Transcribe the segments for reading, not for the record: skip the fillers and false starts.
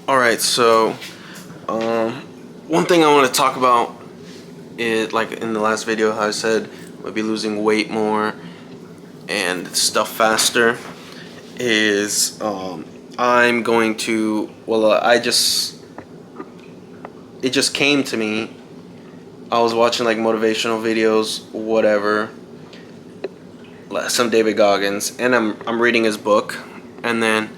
Alright, so one thing I want to talk about is, like in the last video, how I said I'll be losing weight more and stuff faster, is I'm going to, it just came to me. I was watching like motivational videos, whatever, some David Goggins, and I'm reading his book, and then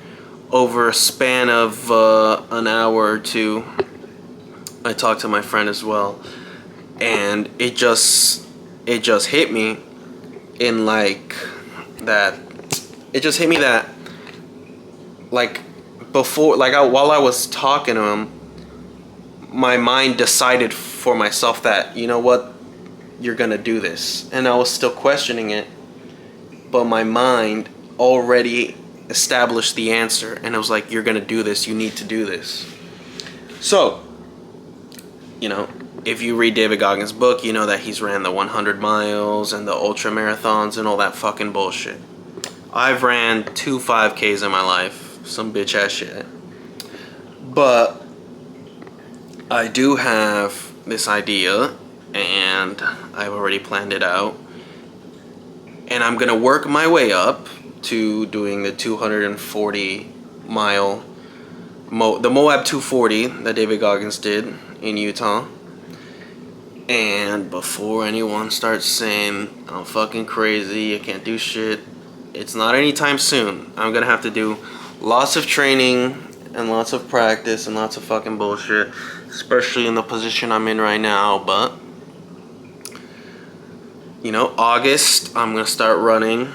over a span of an hour or two, I talked to my friend as well, and it just hit me in like that. It just hit me that like before, like while I was talking to him, my mind decided for myself that, you know what, you're gonna do this, and I was still questioning it, but my mind already established the answer, and it was like, you're gonna do this, you need to do this. So, you know, if you read David Goggins' book, you know that he's ran the 100 miles and the ultra marathons and all that fucking bullshit. I've ran 2 5Ks in my life, some bitch ass shit, but I do have this idea, and I've already planned it out, and I'm gonna work my way up to doing the 240 mile the MOAB 240 that David Goggins did in Utah. And before anyone starts saying I'm fucking crazy, I can't do shit, it's not anytime soon. I'm gonna have to do lots of training and lots of practice and lots of fucking bullshit, especially in the position I'm in right now. But you know, August I'm gonna start running,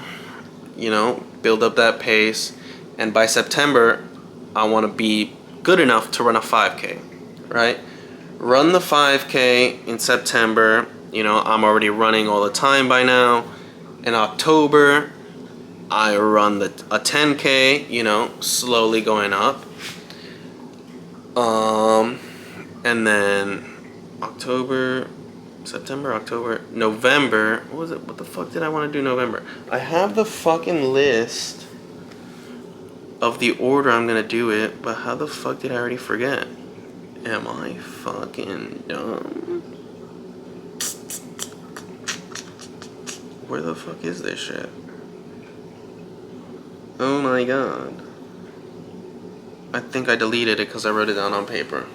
you know, build up that pace, and by September I want to be good enough to run a 5K, right? Run the 5K in September. You know, I'm already running all the time by now. In October, I run a 10K, you know, slowly going up. And then September, October, November. What was it? What the fuck did I want to do in November? I have the fucking list of the order I'm gonna do it, but how the fuck did I already forget? Am I fucking dumb? Where the fuck is this shit? Oh my god. I think I deleted it because I wrote it down on paper.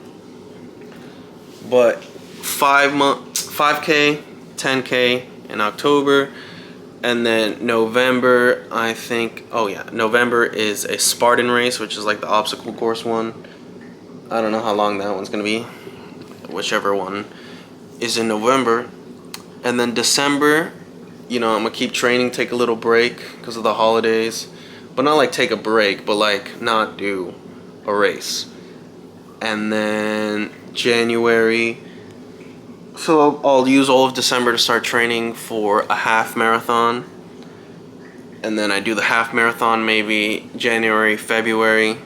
But 5K, 10K in October, and then November, I think, oh yeah, November is a Spartan race, which is like the obstacle course one. I don't know how long that one's gonna be, whichever one is in November. And then December, you know, I'm gonna keep training, take a little break because of the holidays, but not like take a break, but like not do a race. And then January, so I'll use all of December to start training for a half marathon, and then I do the half marathon maybe January, February.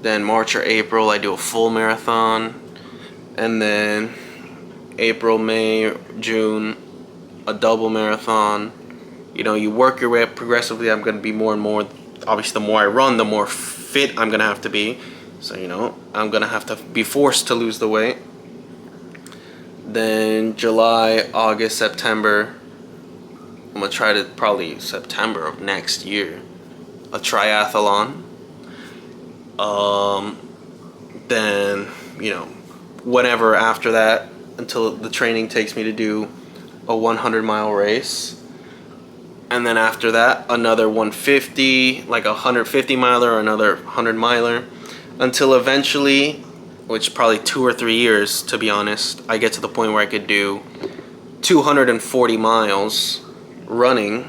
Then March or April, I do a full marathon. And then April, May, June, a double marathon. You know, you work your way up progressively. I'm going to be more and more, obviously the more I run, the more fit I'm going to have to be. So, you know, I'm going to have to be forced to lose the weight. Then July, August, September, I'm going to try to, probably September of next year, a triathlon. Then, you know, whenever after that, until the training takes me to do a 100-mile race. And then after that, another 150, like a 150 miler or another 100 miler, until eventually, which probably 2 or 3 years to be honest, I get to the point where I could do 240 miles running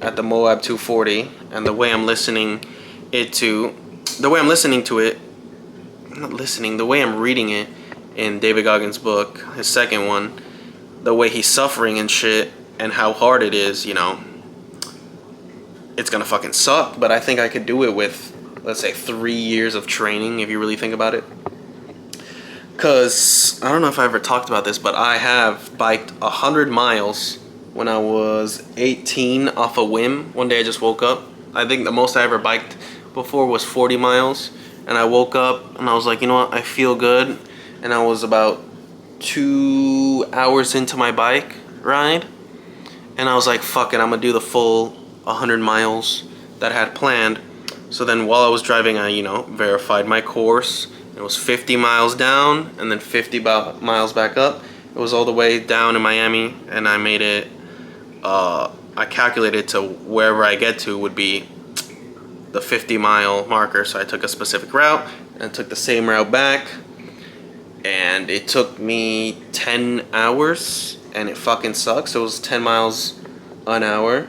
at the MOAB 240. And the way I'm listening to it, the way I'm reading it in David Goggins' book, his second one, the way he's suffering and shit, and how hard it is, you know, it's gonna fucking suck, but I think I could do it with, let's say, 3 years of training, if you really think about it. Cause, I don't know if I ever talked about this, but I have biked 100 miles when I was 18 off a whim. One day I just woke up. I think the most I ever biked before was 40 miles, and I woke up and I was like, you know what, I feel good. And I was about 2 hours into my bike ride, and I was like, fuck it, I'm gonna do the full 100 miles that I had planned. So then while I was driving, I, verified my course. It was 50 miles down and then 50 miles back up. It was all the way down in Miami, and I made it, I calculated to wherever I get to would be the 50-mile marker. So I took a specific route and took the same route back, and it took me 10 hours, and it fucking sucks. It was 10 miles an hour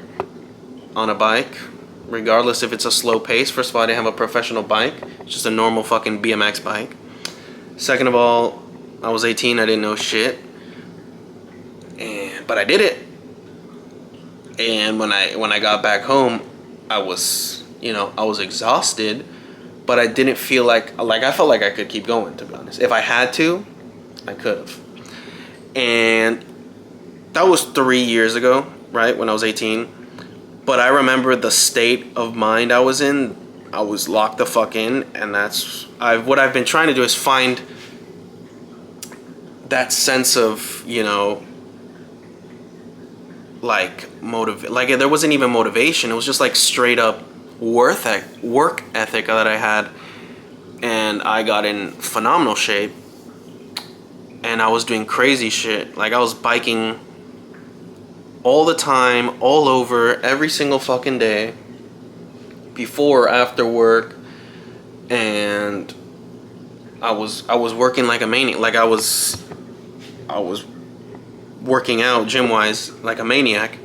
on a bike, regardless if it's a slow pace. First of all, I didn't have a professional bike. It's just a normal fucking BMX bike. Second of all, I was 18. I didn't know shit. But I did it. And when I got back home, I was exhausted, but I didn't feel like I felt like I could keep going, to be honest. If I had to, I could have. And that was 3 years ago, right, when I was 18. But I remember the state of mind I was in. I was locked the fuck in, and what I've been trying to do is find that sense of, there wasn't even motivation. It was just like straight up work ethic that I had, and I got in phenomenal shape, and I was doing crazy shit. Like, I was biking all the time, all over, every single fucking day, before or after work, and I was working like a maniac. Like, I was working out gym wise like a maniac,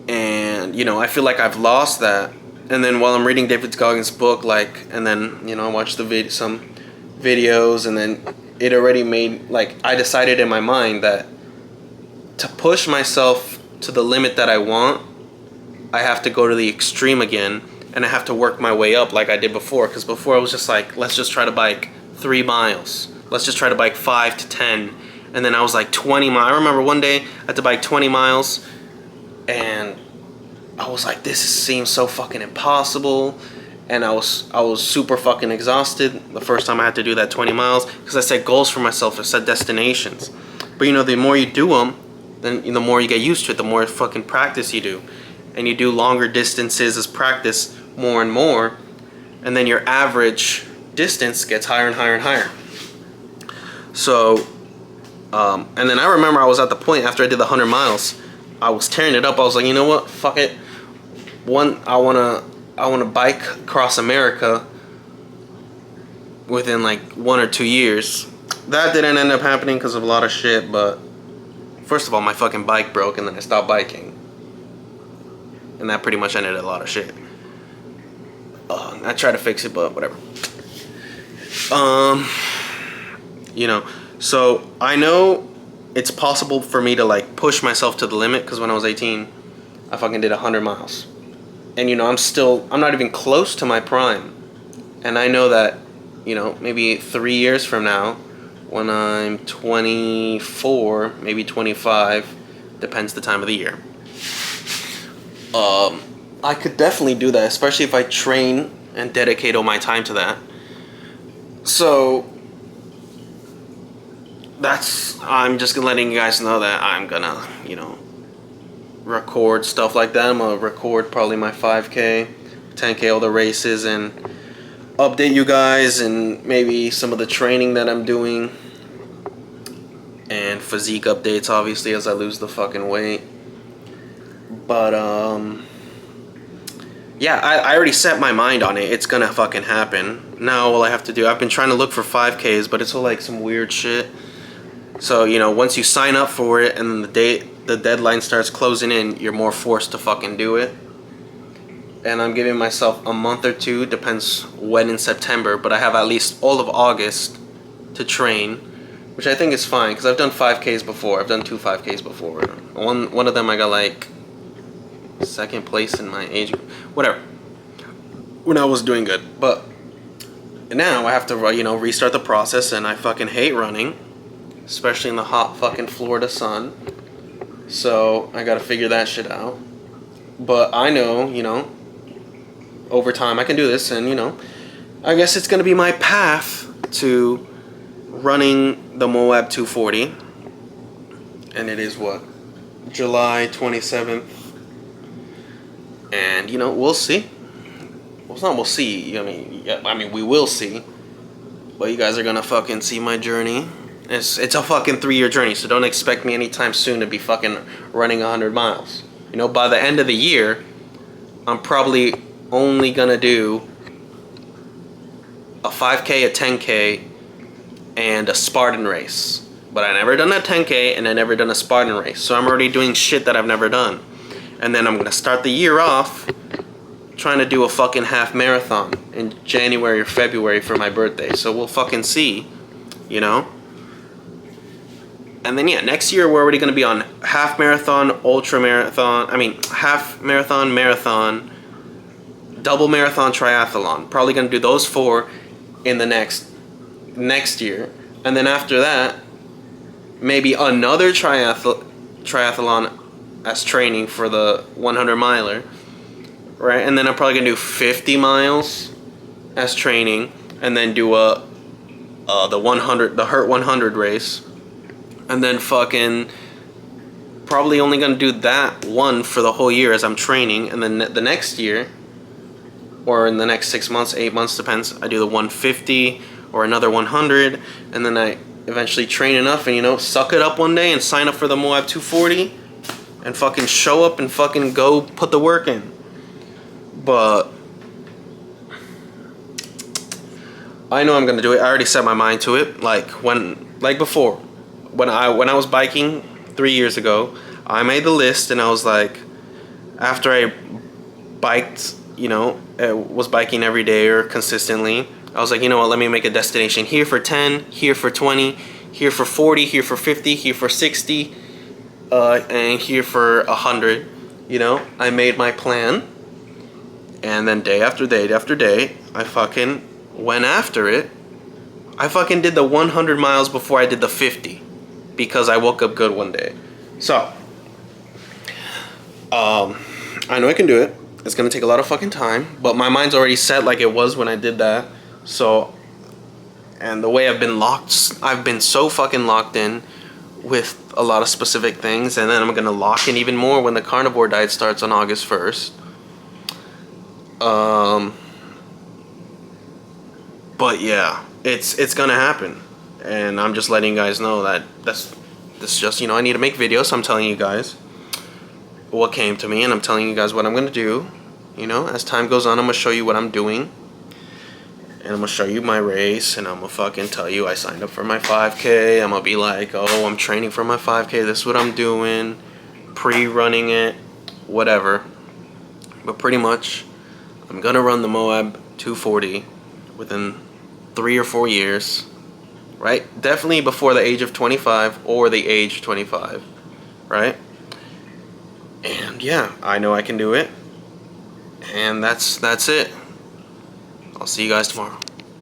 and I feel like I've lost that. And then while I'm reading David Goggins' book, and then I watched some videos, and then it already made, I decided in my mind that to push myself to the limit that I want, I have to go to the extreme again, and I have to work my way up like I did before. Because before I was just like, let's just try to bike 3 miles. Let's just try to bike 5 to 10. And then I was like 20 miles. I remember one day I had to bike 20 miles, and I was like, this seems so fucking impossible. And I was super fucking exhausted the first time I had to do that 20 miles, because I set goals for myself. I set destinations. But the more you do them, then the more you get used to it, the more fucking practice you do. And you do longer distances as practice more and more. And then your average distance gets higher and higher and higher. So, and then I remember I was at the point after I did the 100 miles, I was tearing it up. I was like, you know what? Fuck it. I wanna bike across America within 1 or 2 years. That didn't end up happening because of a lot of shit, but first of all, my fucking bike broke, and then I stopped biking. And that pretty much ended a lot of shit. I tried to fix it, but whatever. So I know it's possible for me to push myself to the limit, because when I was 18, I fucking did 100 miles. And I'm not even close to my prime. And I know that, maybe 3 years from now, when I'm 24, maybe 25, depends the time of the year, I could definitely do that, especially if I train and dedicate all my time to that. So I'm just letting you guys know that I'm gonna, record stuff like that. I'm gonna record probably my 5K, 10K, all the races, and update you guys, and maybe some of the training that I'm doing, and physique updates, obviously, as I lose the fucking weight. But yeah, I already set my mind on it. It's gonna fucking happen. Now all I have to do, I've been trying to look for 5Ks, but it's all some weird shit. So, once you sign up for it and the deadline starts closing in, you're more forced to fucking do it. And I'm giving myself a month or two, depends when in September, but I have at least all of August to train, which I think is fine, because I've done 5Ks before. I've done 2 5Ks before. One of them I got second place in my age group. Whatever. When I was doing good. But now I have to, restart the process, and I fucking hate running, especially in the hot fucking Florida sun. So I gotta figure that shit out. But I know, over time I can do this, and I guess it's gonna be my path to running the Moab 240. And it is what? July 27th. And you know, we'll see. Well, it's not we'll see. I mean, we will see. But you guys are gonna fucking see my journey. It's a fucking 3-year journey, so don't expect me anytime soon to be fucking running 100 miles. You know, by the end of the year, I'm probably only gonna do a 5K, a 10K, and a Spartan race. But I never done a 10K and I never done a Spartan race. So I'm already doing shit that I've never done. And then I'm gonna start the year off trying to do a fucking half marathon in January or February for my birthday. So we'll fucking see, you know? And then yeah, next year we're already gonna be on half marathon, ultra marathon, half marathon, marathon, double marathon, triathlon. Probably gonna do those 4 in the next year. And then after that, maybe another triathlon as training for the 100 miler, right? And then I'm probably gonna do 50 miles as training, and then do the Hurt 100 race, and then fucking probably only gonna do that one for the whole year as I'm training, and then the next year, or in the next 6 months, 8 months, depends, I do the 150 or another 100, and then I eventually train enough and, you know, suck it up one day and sign up for the Moab 240 and fucking show up and fucking go put the work in. But I know I'm gonna do it. I already set my mind to it. Like before, when I was biking 3 years ago, I made the list and I was like, after I biked, you know, was biking every day or consistently, I was like, you know what, let me make a destination here for 10, here for 20, here for 40, here for 50, here for 60, and here for 100. You know, I made my plan, and then day after day after day, I fucking went after it. I fucking did the 100 miles before I did the 50 because I woke up good one day. So, I know I can do it. It's gonna take a lot of fucking time, but my mind's already set like it was when I did that. So, and the way I've been so fucking locked in with a lot of specific things, and then I'm gonna lock in even more when the carnivore diet starts on August 1st. But yeah, it's gonna happen, and I'm just letting you guys know that this just, you know, I need to make videos, so I'm telling you guys what came to me, and I'm telling you guys what I'm gonna do. You know, as time goes on, I'm gonna show you what I'm doing, and I'm gonna show you my race, and I'm gonna fucking tell you I signed up for my 5K. I'm gonna be like, oh, I'm training for my 5K, this is what I'm doing, pre-running it, whatever. But pretty much, I'm gonna run the Moab 240 within 3 or 4 years, right? Definitely before the age of 25 or the age 25, right? And yeah, I know I can do it. And that's it. I'll see you guys tomorrow.